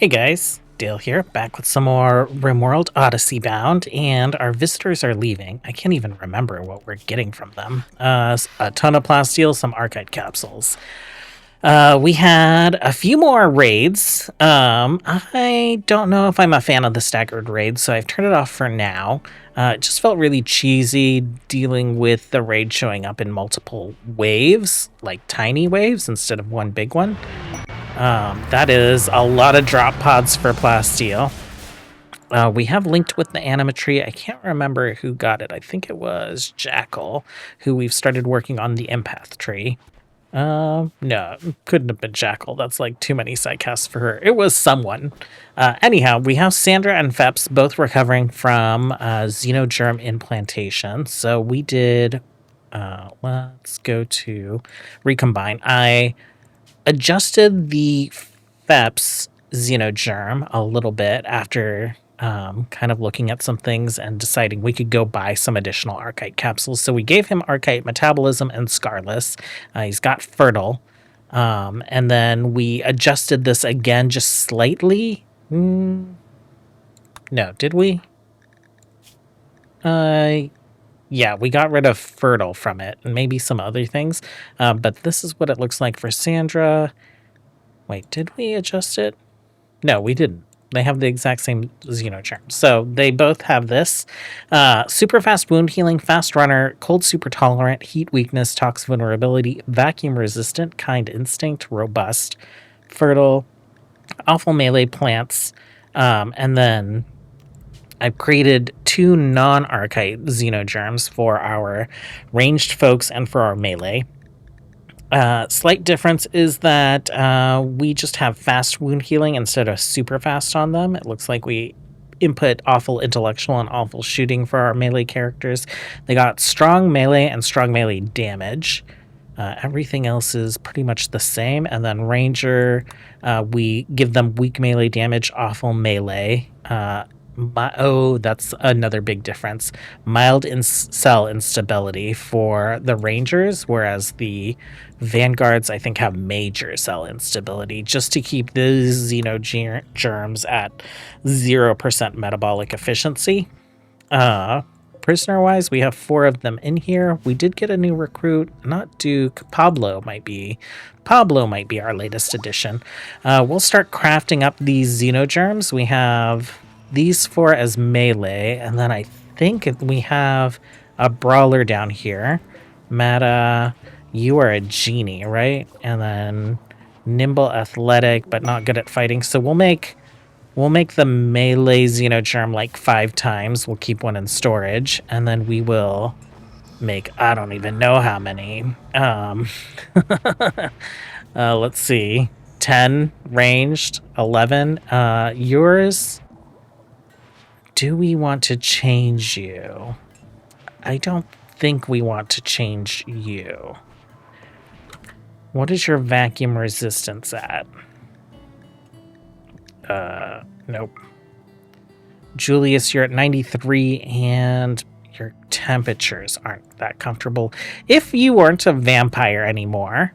Hey guys, Dale here, back with some more RimWorld Odyssey bound, and our visitors are leaving. I can't even remember what we're getting from them. A ton of plasteel, some archite capsules. We had a few more raids. I don't know if I'm a fan of the staggered raids, so I've turned it off for now. It just felt really cheesy dealing with the raid showing up in multiple waves, like tiny waves instead of one big one. That is a lot of drop pods for plasteel. We have linked with the animatry. I can't remember who got it. I think it was Jackal, who we've started working on the empath tree. No, it couldn't have been Jackal. That's like too many sidecasts for her. It was someone. Anyhow, we have Sandra and Feps both recovering from xenogerm implantation. So we did, let's go to recombine. I adjusted the Feps xenogerm a little bit after kind of looking at some things and deciding we could go buy some additional archite capsules. So we gave him archite metabolism and scarless. He's got fertile. And then we adjusted this again just slightly. No, did we? Yeah, we got rid of fertile from it and maybe some other things. But this is what it looks like for Sandra. Wait, did we adjust it? No, we didn't. They have the exact same xenogerm. So they both have this. Super fast wound healing, fast runner, cold super tolerant, heat weakness, tox vulnerability, vacuum resistant, kind instinct, robust, fertile, awful melee plants. And then I've created 2 non-archite xenogerms for our ranged folks and for our melee. Slight difference is that we just have fast wound healing instead of super fast on them. It looks like we input awful intellectual and awful shooting for our melee characters. They got strong melee and strong melee damage. Everything else is pretty much the same. And then ranger, we give them weak melee damage, awful melee. That's another big difference. Mild cell instability for the rangers, whereas the vanguards, I think, have major cell instability, just to keep the xenogerms at 0% metabolic efficiency. Prisoner-wise, we have 4 of them in here. We did get a new recruit, not Duke. Pablo might be our latest addition. We'll start crafting up these xenogerms. We have these 4 as melee, and then I think we have a brawler down here. Mata, you are a genie, right? And then nimble, athletic, but not good at fighting. So we'll make the melee xenogerm like 5 times. We'll keep one in storage, and then we will make, I don't even know how many. Let's see, 10 ranged, 11. Yours. Do we want to change you? I don't think we want to change you. What is your vacuum resistance at? Nope. Julius, you're at 93 and your temperatures aren't that comfortable. If you weren't a vampire anymore,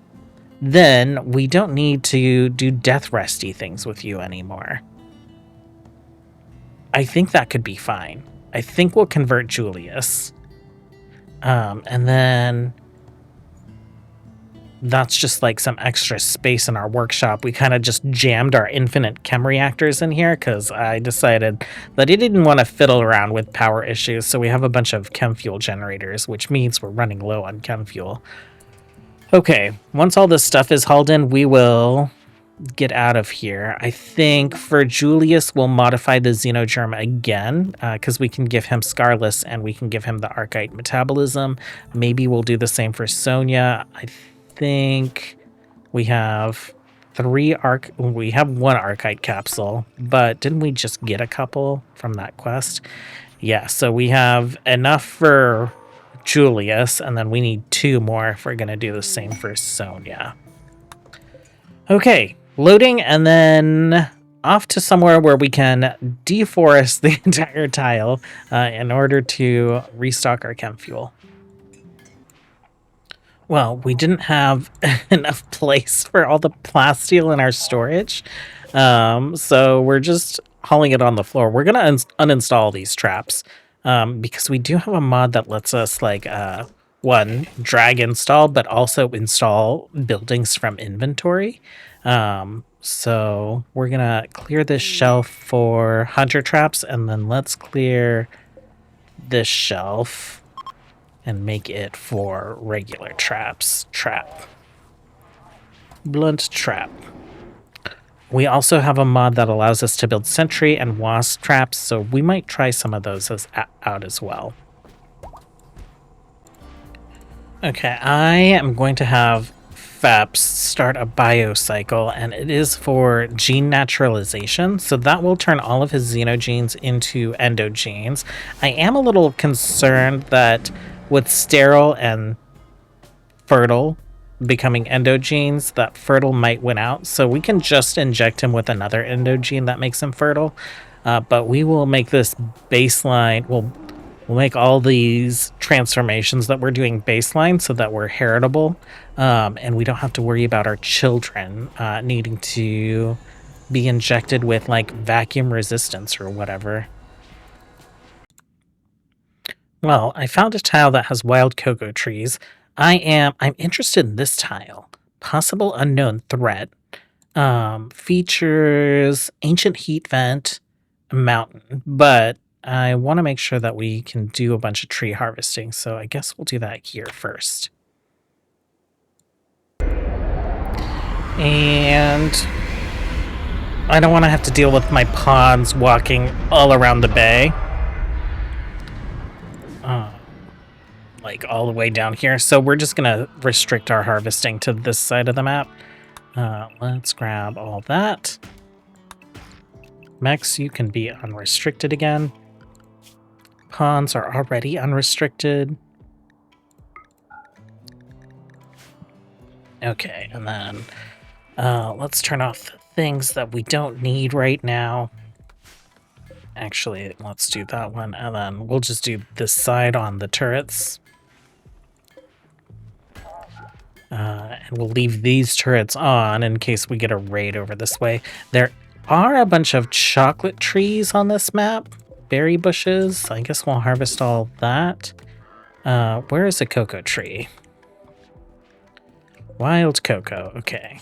then we don't need to do death resty things with you anymore. I think that could be fine. I think we'll convert Julius. And then that's just like some extra space in our workshop. We kind of just jammed our infinite chem reactors in here because I decided that I didn't want to fiddle around with power issues. So we have a bunch of chem fuel generators, which means we're running low on chem fuel. Okay, once all this stuff is hauled in, we will get out of here. I think for Julius, we'll modify the xenogerm again because we can give him scarless and we can give him the archite metabolism. Maybe we'll do the same for Sonia. I think we have 1 archite capsule, but didn't we just get a couple from that quest? Yeah, so we have enough for Julius, and then we need 2 more if we're going to do the same for Sonia. Okay, loading, and then off to somewhere where we can deforest the entire tile in order to restock our chem fuel. Well, we didn't have enough place for all the plasteel in our storage, so we're just hauling it on the floor. We're gonna uninstall these traps, because we do have a mod that lets us like one drag install, but also install buildings from inventory. So we're gonna clear this shelf for hunter traps, and then let's clear this shelf and make it for regular traps. Blunt trap. We also have a mod that allows us to build sentry and wasp traps, so we might try some of those out as well. Okay, I am going to have FEPS start a biocycle, and it is for gene naturalization, so that will turn all of his xenogenes into endogenes. I am a little concerned that with sterile and fertile becoming endogenes, that fertile might win out, so we can just inject him with another endogene that makes him fertile, but we will make this baseline. We'll make all these transformations that we're doing baseline so that we're heritable, and we don't have to worry about our children needing to be injected with like vacuum resistance or whatever. Well, I found a tile that has wild cocoa trees. I'm interested in this tile. Possible unknown threat. Features ancient heat vent, mountain, but I want to make sure that we can do a bunch of tree harvesting, so I guess we'll do that here first. And I don't want to have to deal with my pawns walking all around the bay. Like all the way down here, so we're just gonna restrict our harvesting to this side of the map. Let's grab all that. Mex, you can be unrestricted again. Pawns are already unrestricted. Okay, and then let's turn off the things that we don't need right now. Actually, let's do that one, and then we'll just do this side on the turrets. And we'll leave these turrets on in case we get a raid over this way. There are a bunch of chocolate trees on this map. Berry bushes. I guess we'll harvest all that. Where is a cocoa tree? Wild cocoa. Okay.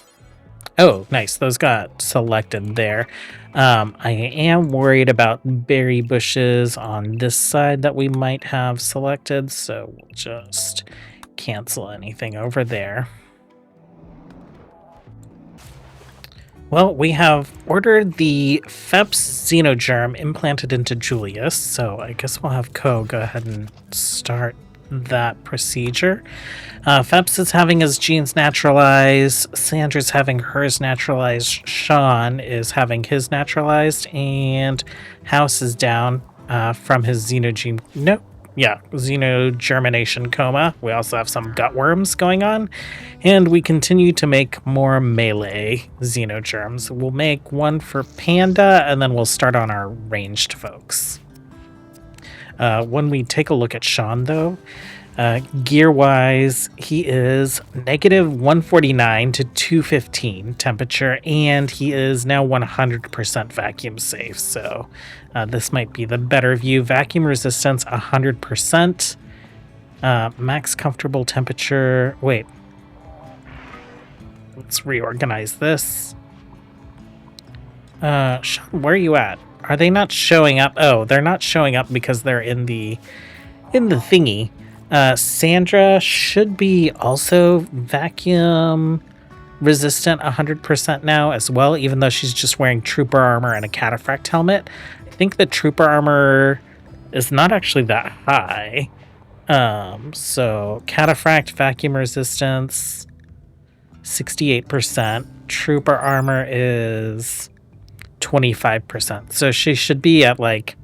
Oh, nice. Those got selected there. I am worried about berry bushes on this side that we might have selected, so we'll just cancel anything over there. Well, we have ordered the FEPS xenogerm implanted into Julius, so I guess we'll have Ko go ahead and start that procedure. FEPS is having his genes naturalized, Sandra's having hers naturalized, Sean is having his naturalized, and House is down from his xenogene. Nope. Yeah, xenogermination coma. We also have some gut worms going on, and we continue to make more melee xenogerms. We'll make one for Panda, and then we'll start on our ranged folks. When we take a look at Sean, though, gear-wise, he is negative 149 to 215 temperature, and he is now 100% vacuum safe, so this might be the better view. Vacuum resistance, 100%. Max comfortable temperature. Wait. Let's reorganize this. Sean, where are you at? Are they not showing up? Oh, they're not showing up because they're in the thingy. Sandra should be also vacuum resistant 100% now as well, even though she's just wearing trooper armor and a cataphract helmet. I think the trooper armor is not actually that high. So cataphract vacuum resistance 68%. Trooper armor is 25%. So she should be at like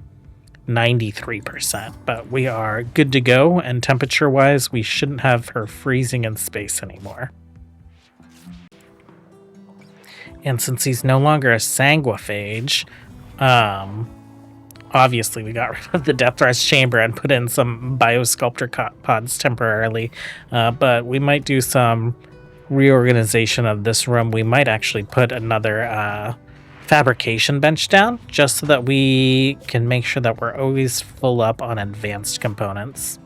93%, but we are good to go, and temperature wise we shouldn't have her freezing in space anymore. And since he's no longer a sanguiphage, Obviously, we got rid of the depth thrust chamber and put in some biosculptor pods temporarily, but we might do some reorganization of this room. We might actually put another fabrication bench down just so that we can make sure that we're always full up on advanced components.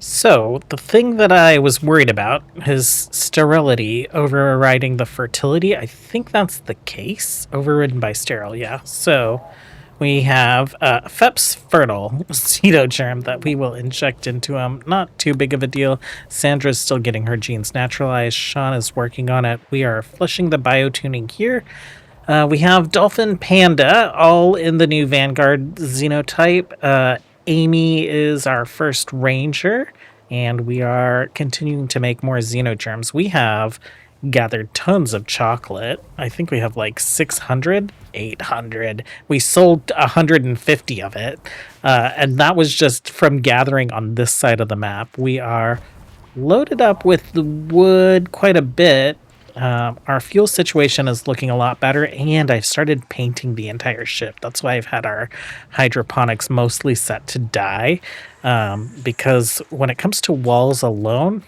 So, the thing that I was worried about is sterility overriding the fertility. I think that's the case. Overridden by sterile, yeah. So, we have Phep's fertile pseudogerm that we will inject into him. Not too big of a deal. Sandra's still getting her genes naturalized. Sean is working on it. We are flushing the biotuning here. We have Dolphin Panda, all in the new Vanguard xenotype. Amy is our first ranger, and we are continuing to make more xenogerms. We have gathered tons of chocolate. I think we have like 600, 800. We sold 150 of it, and that was just from gathering on this side of the map. We are loaded up with the wood quite a bit. Our fuel situation is looking a lot better, and I've started painting the entire ship. That's why I've had our hydroponics mostly set to die, because when it comes to walls alone,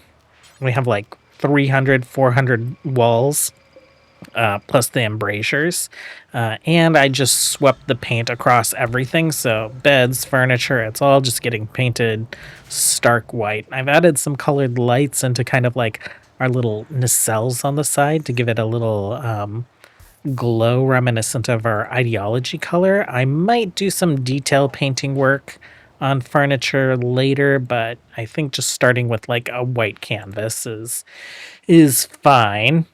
we have like 300, 400 walls, plus the embrasures, and I just swept the paint across everything, so beds, furniture, it's all just getting painted stark white. I've added some colored lights into kind of like our little nacelles on the side to give it a little glow reminiscent of our ideology color. I might do some detail painting work on furniture later, but I think just starting with like a white canvas is fine.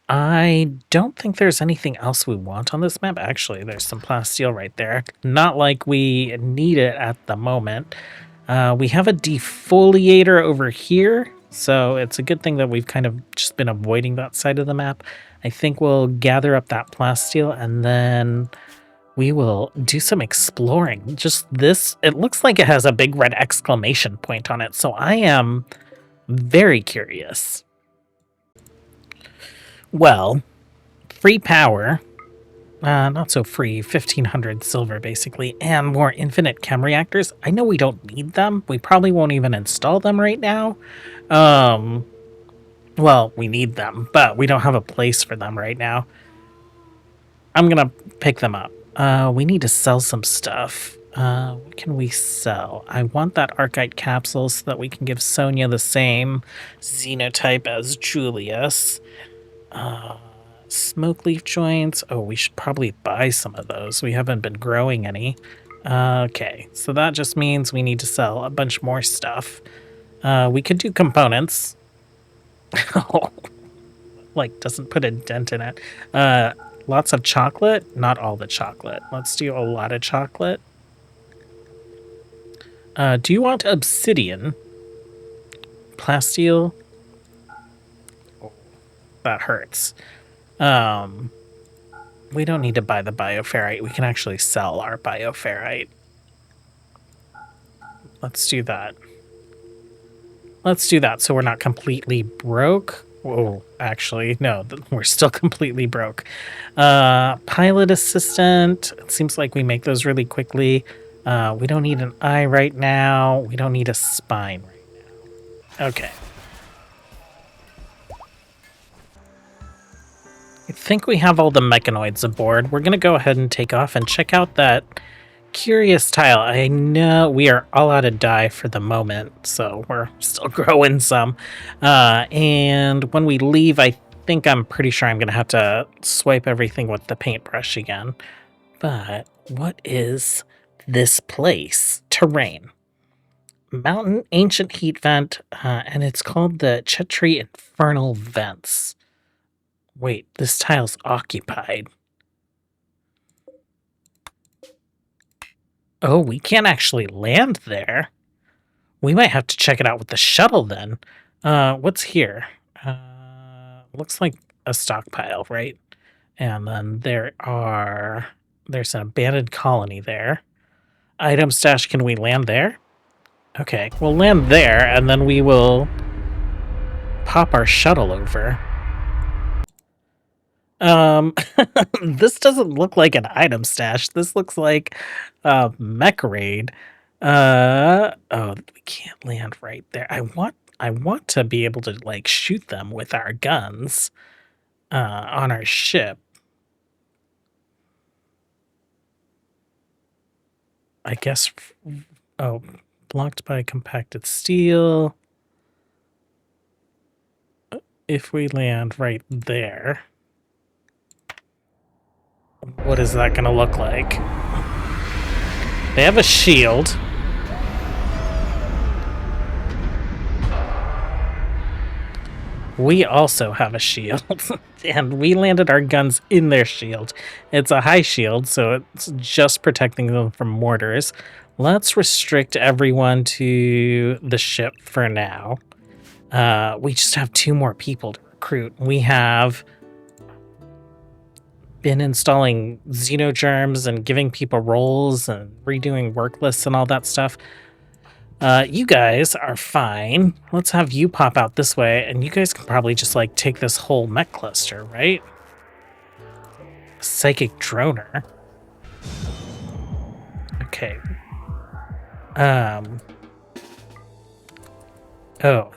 I don't think there's anything else we want on this map. Actually, there's some plasteel right there. Not like we need it at the moment. We have a defoliator over here, so it's a good thing that we've kind of just been avoiding that side of the map. I think we'll gather up that plasteel and then we will do some exploring. Just this, it looks like it has a big red exclamation point on it, so I am very curious. Well, free power, not so free, 1500 silver basically, and more infinite chem reactors. I know we don't need them. We probably won't even install them right now. Well, we need them, but we don't have a place for them right now. I'm gonna pick them up. We need to sell some stuff. What can we sell? I want that Archite capsule so that we can give Sonia the same xenotype as Julius. Smoke leaf joints. Oh, we should probably buy some of those. We haven't been growing any. Okay, so that just means we need to sell a bunch more stuff. We could do components. Like, doesn't put a dent in it. Lots of chocolate. Not all the chocolate. Let's do a lot of chocolate. Do you want obsidian? Plasteel? Oh, that hurts. We don't need to buy the bioferrite. We can actually sell our bioferrite. Let's do that. Let's do that so we're not completely broke. Whoa, actually, no, we're still completely broke. Pilot assistant. It seems like we make those really quickly. We don't need an eye right now. We don't need a spine right now. Okay. I think we have all the mechanoids aboard. We're going to go ahead and take off and check out that curious tile. I know we are all out of dye for the moment, so we're still growing some. And when we leave, I'm pretty sure I'm going to have to swipe everything with the paintbrush again. But what is this place? Terrain. Mountain ancient heat vent, and it's called the Chetri Infernal Vents. Wait, this tile's occupied. Oh, we can't actually land there. We might have to check it out with the shuttle then. What's here? Looks like a stockpile, right? And then there's an abandoned colony there. Item stash, can we land there? Okay, we'll land there, and then we will pop our shuttle over. This doesn't look like an item stash. This looks like a mech raid. Oh, we can't land right there. I want to be able to like shoot them with our guns on our ship. I guess. Oh, blocked by compacted steel. If we land right there, what is that going to look like? They have a shield. We also have a shield, and we landed our guns in their shield. It's a high shield, so it's just protecting them from mortars. Let's restrict everyone to the ship for now. We just have 2 more people to recruit. We have been installing xenogerms and giving people roles and redoing work lists and all that stuff. You guys are fine. Let's have you pop out this way, and you guys can probably just like take this whole mech cluster, right? Psychic droner. Okay. Oh.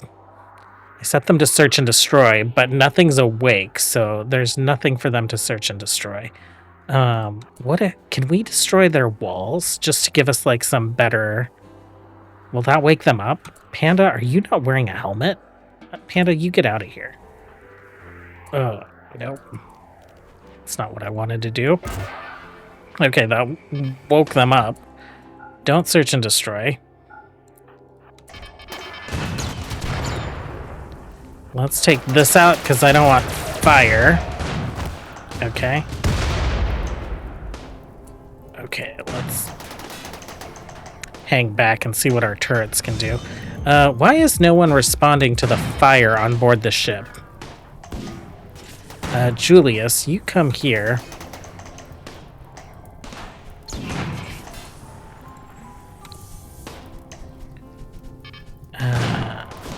I set them to search and destroy, but nothing's awake, so there's nothing for them to search and destroy. Can we destroy their walls just to give us like some better... Will that wake them up? Panda, are you not wearing a helmet? Panda, you get out of here. Nope. That's not what I wanted to do. Okay, that woke them up. Don't search and destroy. Let's take this out, because I don't want fire. Okay. Okay, let's hang back and see what our turrets can do. Why is no one responding to the fire on board the ship? Julius, you come here.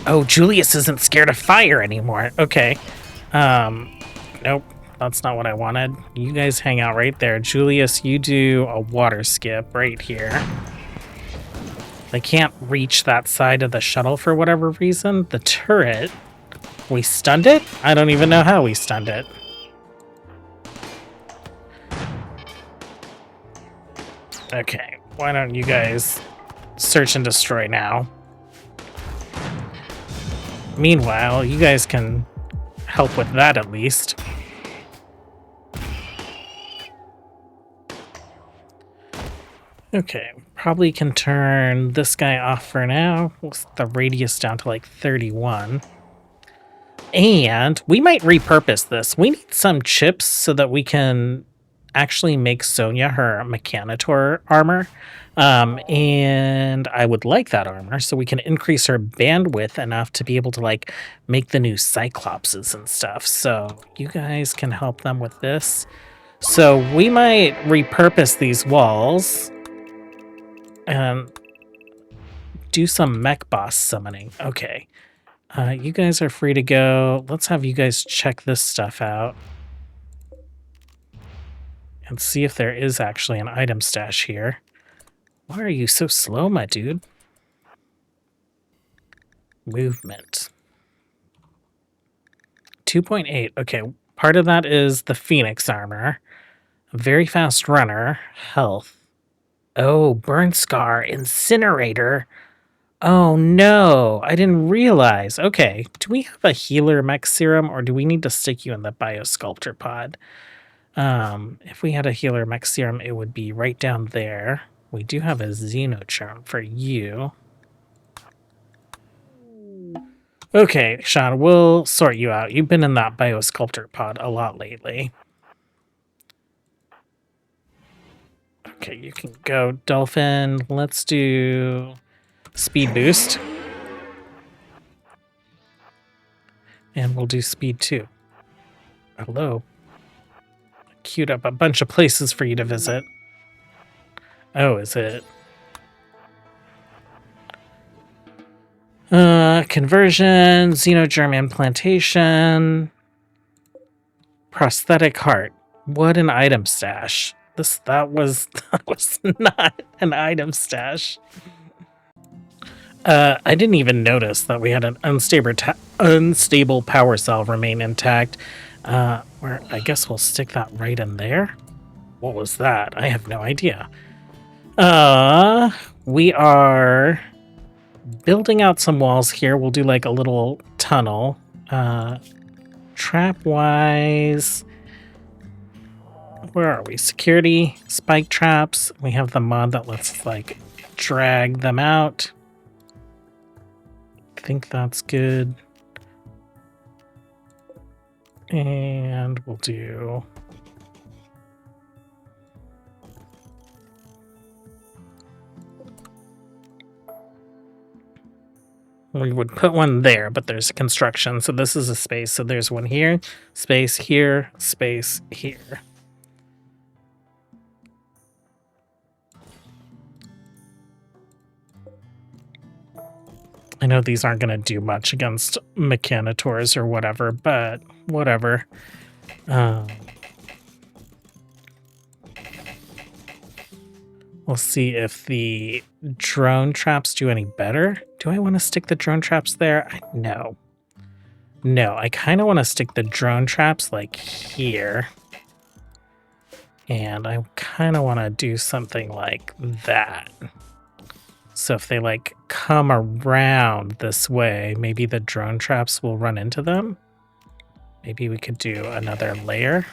Oh, Julius isn't scared of fire anymore. Okay. Nope. That's not what I wanted. You guys hang out right there. Julius, you do a water skip right here. They can't reach that side of the shuttle for whatever reason. The turret, we stunned it? I don't even know how we stunned it. Okay, why don't you guys search and destroy now? Meanwhile, you guys can help with that at least. Okay, probably can turn this guy off for now. We'll set the radius down to like 31. And we might repurpose this. We need some chips so that we can actually make Sonia her mechanoid armor. And I would like that armor so we can increase her bandwidth enough to be able to like make the new Cyclopses and stuff. So you guys can help them with this. So we might repurpose these walls and do some mech boss summoning. Okay. You guys are free to go. Let's have you guys check this stuff out and see if there is actually an item stash here. Why are you so slow, my dude? Movement. 2.8. Okay, part of that is the Phoenix armor. A very fast runner. Health. Oh, burn scar. Incinerator. Oh no, I didn't realize. Okay, do we have a healer mech serum or do we need to stick you in the biosculptor pod? If we had a healer mech serum, it would be right down there. We do have a xenogerm for you. Okay, Sean, we'll sort you out. You've been in that biosculptor pod a lot lately. Okay, you can go, Dolphin. Let's do speed boost. And we'll do speed 2. Hello. Queued up a bunch of places for you to visit. Oh, is it? Conversion, xenogerm implantation. Prosthetic heart. What an item stash. That was that was not an item stash. I didn't even notice that we had an unstable power cell remain intact. Where I guess we'll stick that right in there. What was that? I have no idea. We are building out some walls here. We'll do like a little tunnel. Trap-wise, where are we? Security, spike traps. We have the mod that lets like drag them out. I think that's good. And we'll do... We would put one there, but there's construction, so this is a space. So there's one here, space here, space here. I know these aren't going to do much against mechanitors or whatever, but whatever. We'll see if the drone traps do any better. Do I want to stick the drone traps there? No. No, I kind of want to stick the drone traps like here. And I kind of want to do something like that. So if they like come around this way, maybe the drone traps will run into them. Maybe we could do another layer.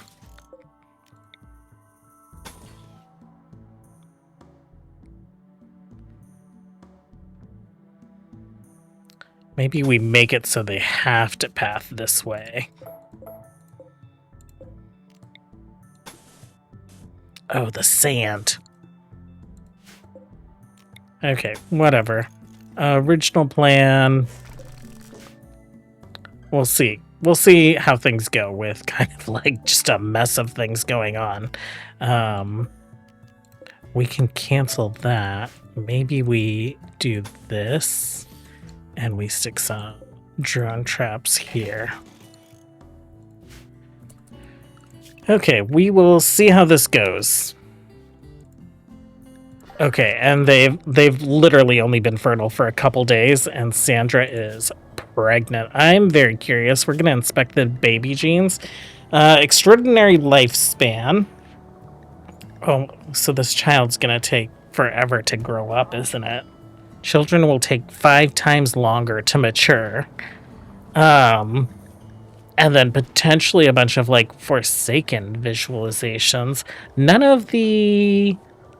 Maybe we make it so they have to path this way. Oh, the sand. Okay, whatever. Original plan. We'll see. We'll see how things go with kind of like just a mess of things going on. We can cancel that. Maybe we do this. And we stick some drone traps here. Okay, we will see how this goes. Okay, and they've literally only been fertile for a couple days, and Sandra is pregnant. I'm very curious. We're going to inspect the baby genes. Extraordinary lifespan. Oh, so this child's going to take forever to grow up, isn't it? Children will take 5 times longer to mature. And then potentially a bunch of, like, Forsaken visualizations. None of the...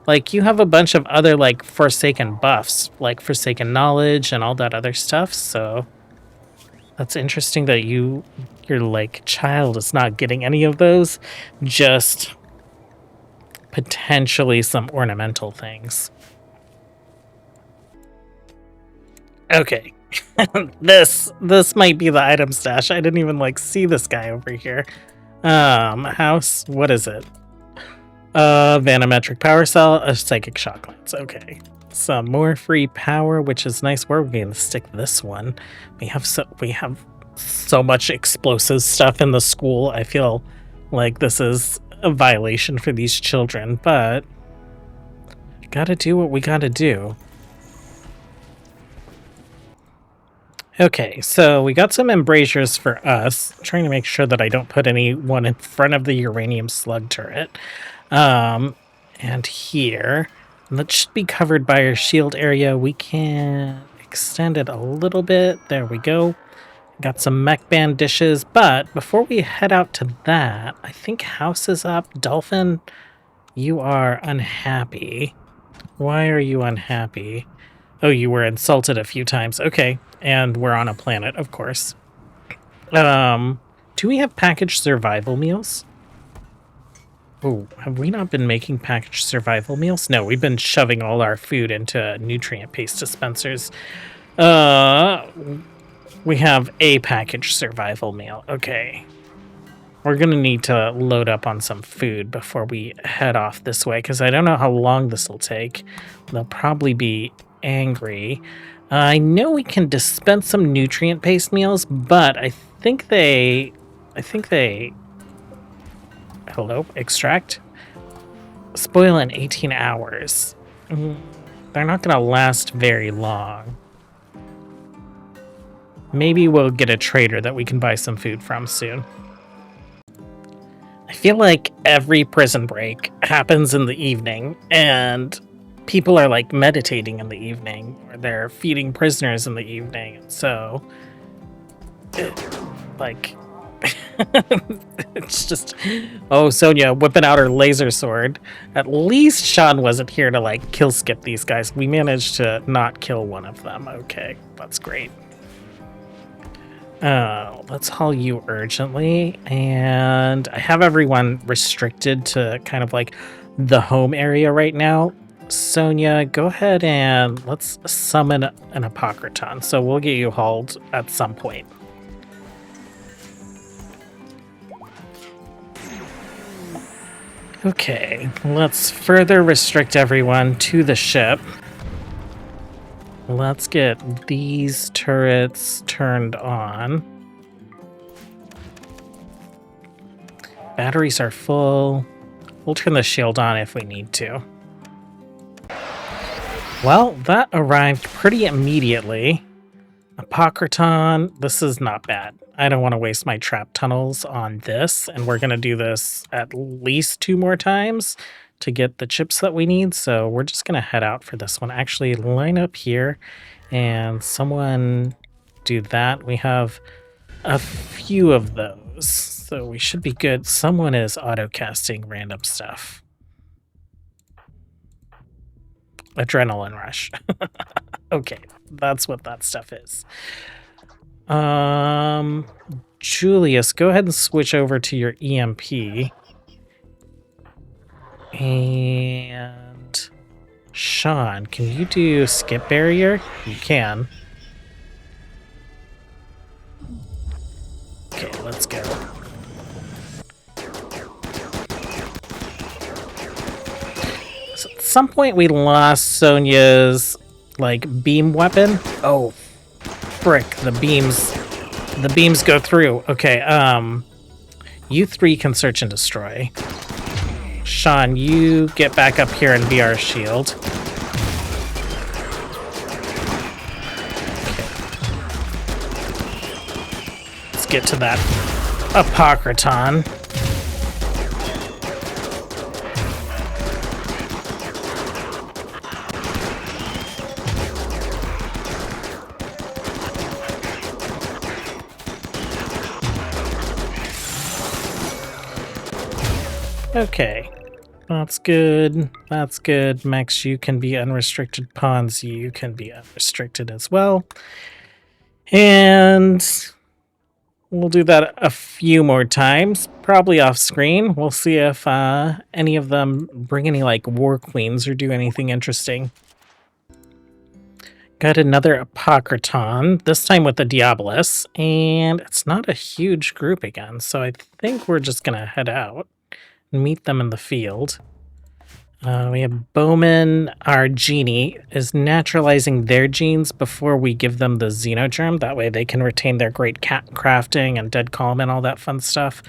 Like, you have a bunch of other, like, Forsaken buffs. Like, Forsaken knowledge and all that other stuff, so... That's interesting that your, like, child is not getting any of those. Just... potentially some ornamental things. Okay, this might be the item stash. I didn't even like see this guy over here. House, what is it? Vanometric power cell, a psychic shock lance. Okay, some more free power, which is nice. Where are we going to stick this one? We have so much explosive stuff in the school. I feel like this is a violation for these children, but gotta do what we gotta do. Okay, so we got some embrasures for us. I'm trying to make sure that I don't put anyone in front of the uranium slug turret. And here, that should be covered by our shield area. We can extend it a little bit. There we go. Got some mech band dishes, but before we head out to that, I think house is up. Dolphin, you are unhappy. Why are you unhappy? Oh, you were insulted a few times. Okay, and we're on a planet, of course. Do we have packaged survival meals? Oh, have we not been making packaged survival meals? No, we've been shoving all our food into nutrient paste dispensers. We have a packaged survival meal. Okay. We're going to need to load up on some food before we head off this way, because I don't know how long this will take. They'll probably be angry. I know we can dispense some nutrient paste meals, but I think they Hello, extract. Spoil in 18 hours. They're not gonna last very long. Maybe we'll get a trader that we can buy some food from soon. I feel like every prison break happens in the evening, and people are like meditating in the evening, or they're feeding prisoners in the evening. So, like, it's just, oh, Sonia whipping out her laser sword. At least Sean wasn't here to like kill skip these guys. We managed to not kill one of them. Okay, that's great. Let's haul you urgently, and I have everyone restricted to kind of like the home area right now. Sonia, go ahead and let's summon an Apocryton. So we'll get you hauled at some point. Okay, let's further restrict everyone to the ship. Let's get these turrets turned on. Batteries are full. We'll turn the shield on if we need to. Well, that arrived pretty immediately. Apocryton, this is not bad. I don't want to waste my trap tunnels on this, and we're going to do this at least 2 more times to get the chips that we need, so we're just going to head out for this one. Actually, line up here, and someone do that. We have a few of those, so we should be good. Someone is auto-casting random stuff. Adrenaline rush. Okay, that's what that stuff is. Julius, go ahead and switch over to your EMP. And Sean, can you do skip barrier? You can. Okay, let's go. So at some point we lost Sonia's like beam weapon. Oh, frick, the beams go through. Okay, you 3 can search and destroy. Sean, you get back up here and be our shield. Okay. Let's get to that Apocryton. Okay. That's good. That's good. Max, you can be unrestricted. Pawns, you can be unrestricted as well. And we'll do that a few more times, probably off screen. We'll see if any of them bring any like war queens or do anything interesting. Got another Apocryton, this time with the Diabolus, and it's not a huge group again, so I think we're just gonna head out and meet them in the field. We have Bowman, our genie, is naturalizing their genes before we give them the xenogerm. That way they can retain their great cat crafting and dead calm and all that fun stuff.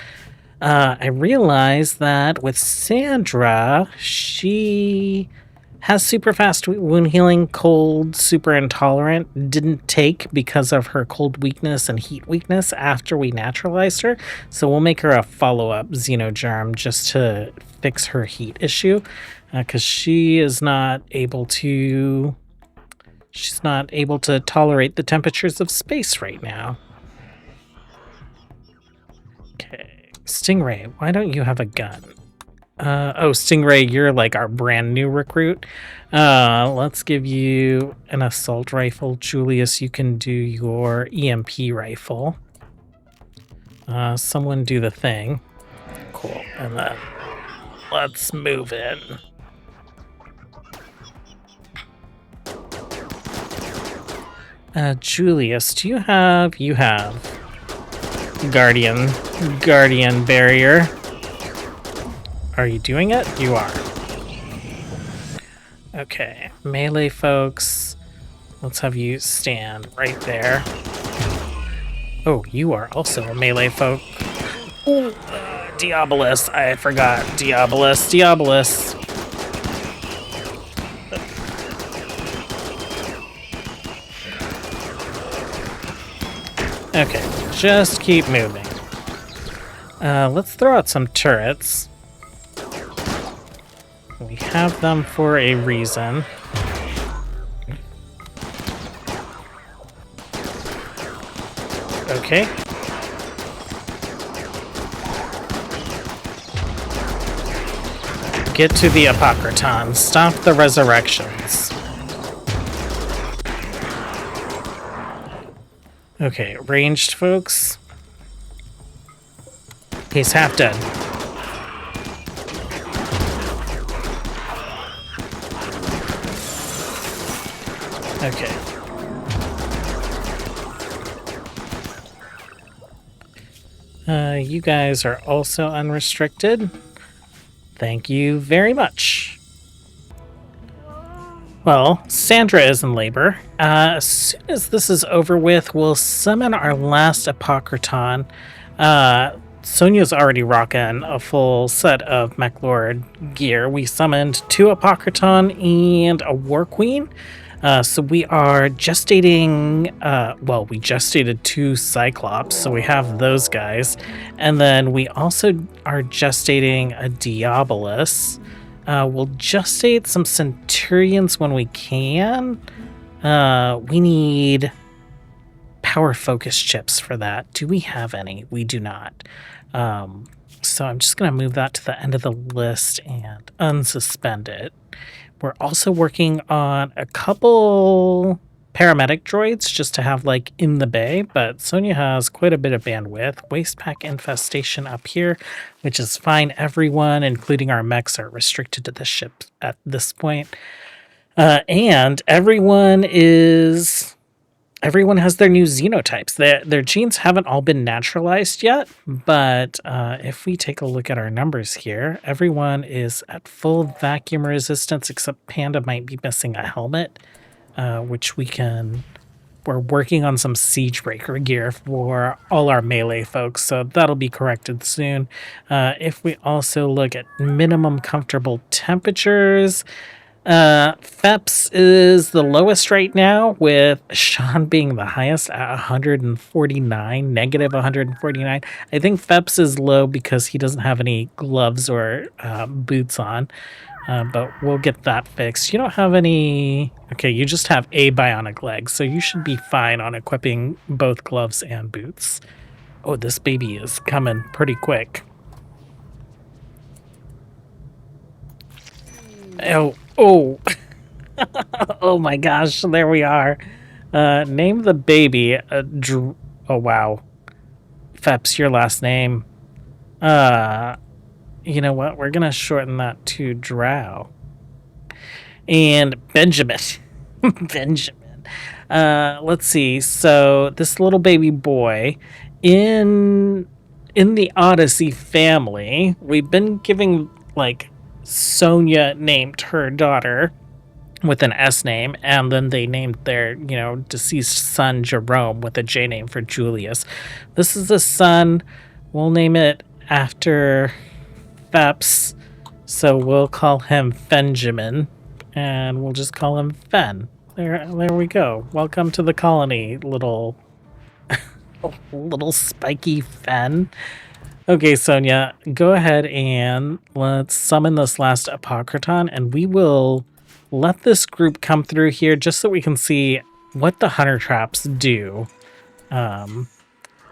I realized that with Sandra, she has super fast wound healing, cold, super intolerant, didn't take because of her cold weakness and heat weakness after we naturalized her. So we'll make her a follow-up xenogerm just to fix her heat issue, because she's not able to tolerate the temperatures of space right now. Okay, Stingray, why don't you have a gun? Oh, Stingray, you're like our brand new recruit. Let's give you an assault rifle. Julius, you can do your EMP rifle. Someone do the thing. Cool. And then let's move in. Julius, do you have... You have Guardian Barrier. Are you doing it? You are. Okay, melee folks, let's have you stand right there. Oh, you are also a melee folk. Ooh, Diabolus. I forgot. Diabolus. Diabolus. Okay, just keep moving. Let's throw out some turrets. We have them for a reason. Okay. Get to the Apocryton. Stop the resurrections. Okay, ranged folks. He's half dead. Okay. You guys are also unrestricted. Thank you very much. Well, Sandra is in labor. As soon as this is over with, we'll summon our last Apocryton. Sonia's already rocking a full set of MechLord gear. We summoned 2 Apocryton and a War Queen. So we are gestating, well, we gestated 2 Cyclops, so we have those guys. And then we also are gestating a Diabolus. We'll gestate some Centurions when we can. We need power focus chips for that. Do we have any? We do not. So I'm just going to move that to the end of the list and unsuspend it. We're also working on a couple paramedic droids just to have like in the bay, but Sonia has quite a bit of bandwidth. Waste pack infestation up here, which is fine. Everyone, including our mechs, are restricted to the ship at this point. And everyone has their new xenotypes. Their genes haven't all been naturalized yet, but if we take a look at our numbers here, everyone is at full vacuum resistance, except Panda might be missing a helmet, which we're working on some Siegebreaker gear for all our melee folks, so that'll be corrected soon. If we also look at minimum comfortable temperatures, FEPS is the lowest right now, with Sean being the highest at 149, negative 149. I think FEPS is low because he doesn't have any gloves or boots on, but we'll get that fixed. You don't have any... Okay, you just have a bionic leg, so you should be fine on equipping both gloves and boots. Oh, this baby is coming pretty quick. Oh. Oh my gosh, there we are. Name the baby oh wow. Feps, your last name. You know what? We're gonna shorten that to Drow. And Benjamin. Benjamin. Let's see. So this little baby boy in the Odyssey family, we've been giving like Sonia named her daughter with an S name, and then they named their, deceased son Jerome with a J name for Julius. This is the son. We'll name it after Feps, so we'll call him Benjamin, and we'll just call him Fen. There we go. Welcome to the colony, little spiky Fen. Okay, Sonia, go ahead and let's summon this last Apocryton, and we will let this group come through here just so we can see what the hunter traps do.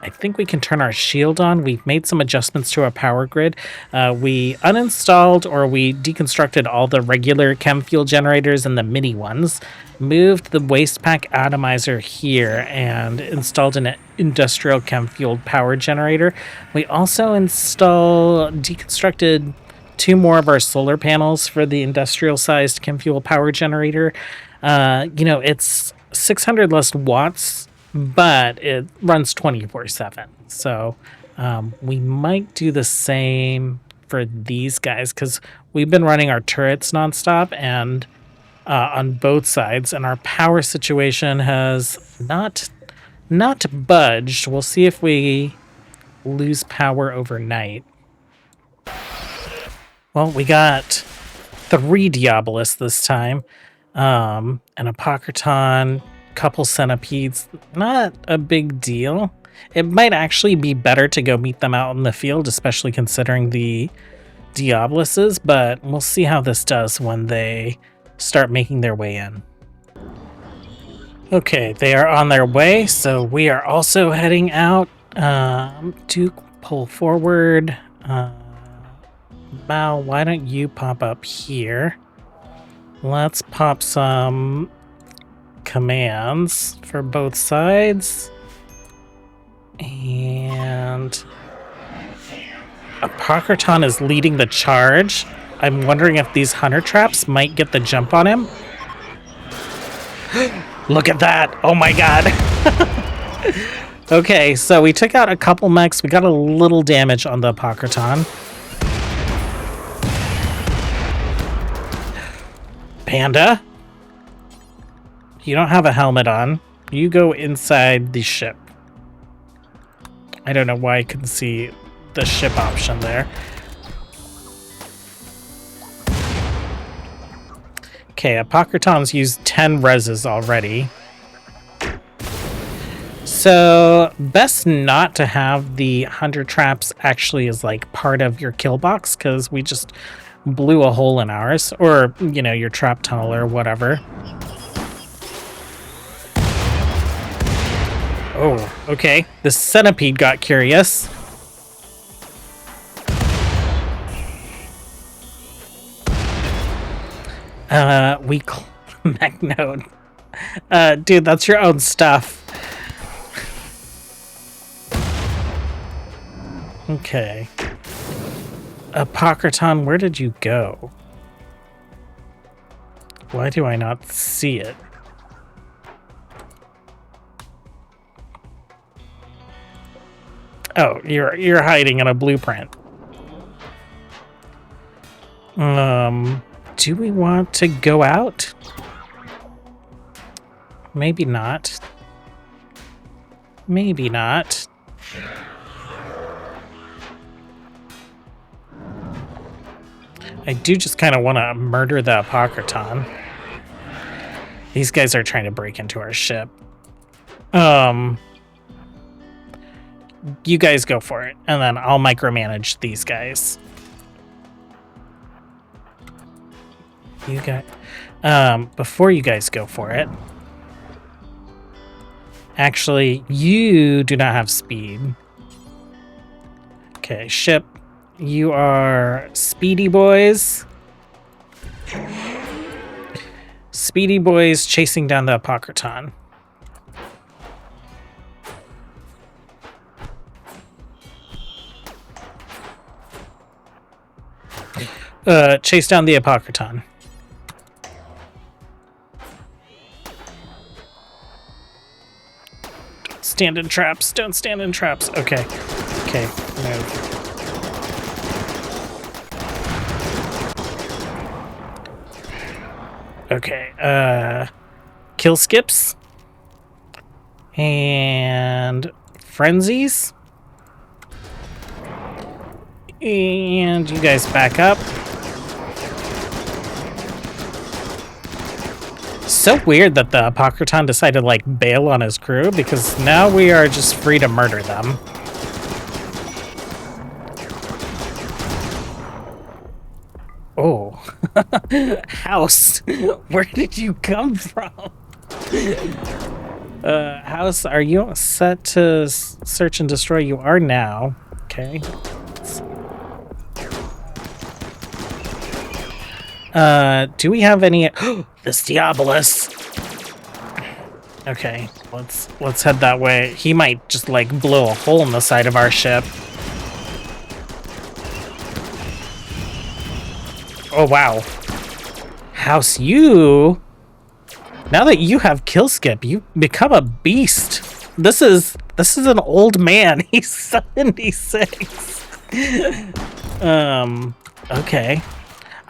I think we can turn our shield on. We've made some adjustments to our power grid. We uninstalled or we deconstructed all the regular chem fuel generators and the mini ones, moved the waste pack atomizer here, and installed an industrial chem fueled power generator. We also deconstructed 2 more of our solar panels for the industrial sized chem fuel power generator. It's 600 less watts, but it runs 24/7. So we might do the same for these guys, because we've been running our turrets nonstop and on both sides, and our power situation has not budged. We'll see if we lose power overnight. Well, we got 3 Diabolus this time. An Apocryton, couple centipedes. Not a big deal. It might actually be better to go meet them out in the field, especially considering the Diabluses, but we'll see how this does when they start making their way in. Okay, they are on their way, so we are also heading out to pull forward. Mal, why don't you pop up here? Let's pop some commands for both sides. And Apocryton is leading the charge. I'm wondering if these hunter traps might get the jump on him. Look at that! Oh my god! Okay, so we took out a couple mechs. We got a little damage on the Apocryton. Panda? You don't have a helmet on. You go inside the ship. I don't know why I couldn't see the ship option there. Okay, Apocryton's used 10 reses already. So, best not to have the hunter traps actually as like part of your kill box, because we just blew a hole in ours, or, you know, your trap tunnel or whatever. Oh, okay. The centipede got curious. Mechanoid. Dude, that's your own stuff. Okay. Apocryton, where did you go? Why do I not see it? Oh, you're hiding in a blueprint. Do we want to go out? Maybe not. Maybe not. I do just kind of want to murder the Apocryton. These guys are trying to break into our ship. You guys go for it, and then I'll micromanage these guys. You got... before you guys go for it... Actually, you do not have speed. Okay, ship. You are speedy boys. Speedy boys chasing down the Apocryton. Chase down the Apocryton. Don't stand in traps. Don't stand in traps. Okay. Okay. Move. Okay. Kill skips. And frenzies. And you guys back up. So weird that the Apocryton decided to like bail on his crew, because now we are just free to murder them. Oh. House, where did you come from? House, are you set to search and destroy? You are now. Okay. Do we have any... This Diabolus! Okay, let's head that way. He might just, like, blow a hole in the side of our ship. Oh, wow. House, you... Now that you have kill skip, you become a beast. This is an old man. He's 76. Okay.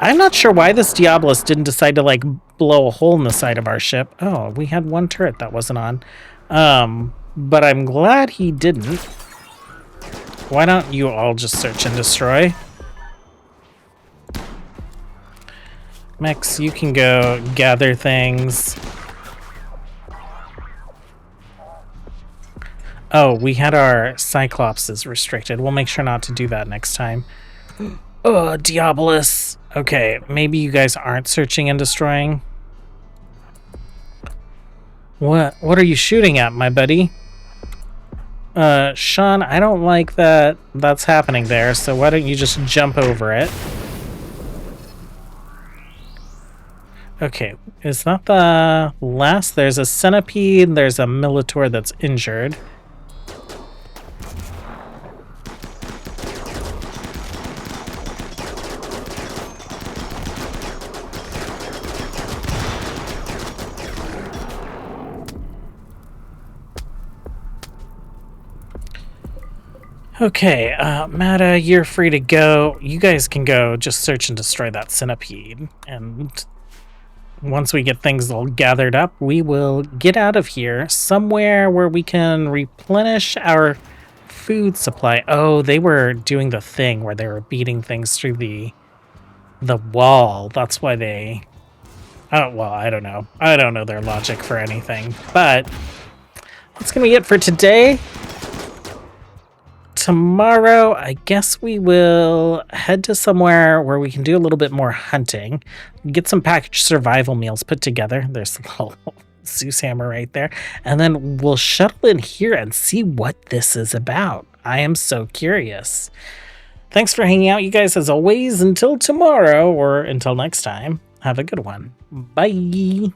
I'm not sure why this Diabolus didn't decide to, like, blow a hole in the side of our ship. Oh, we had one turret that wasn't on. But I'm glad he didn't. Why don't you all just search and destroy? Mex, you can go gather things. Oh, we had our Cyclopses restricted. We'll make sure not to do that next time. Oh, Diabolus. Okay, maybe you guys aren't searching and destroying. What are you shooting at, my buddy? Sean, I don't like that that's happening there, so why don't you just jump over it? Okay, is that the last? There's a centipede, there's a Militor that's injured. Okay, Mata, you're free to go. You guys can go just search and destroy that centipede. And once we get things all gathered up, we will get out of here somewhere where we can replenish our food supply. Oh, they were doing the thing where they were beating things through the wall. That's why they... Oh, well, I don't know. I don't know their logic for anything. But that's going to be it for today. Tomorrow, I guess we will head to somewhere where we can do a little bit more hunting, get some packaged survival meals put together. There's the little Zeus hammer right there. And then we'll shuttle in here and see what this is about. I am so curious. Thanks for hanging out, you guys, as always. Until tomorrow, or until next time, have a good one. Bye.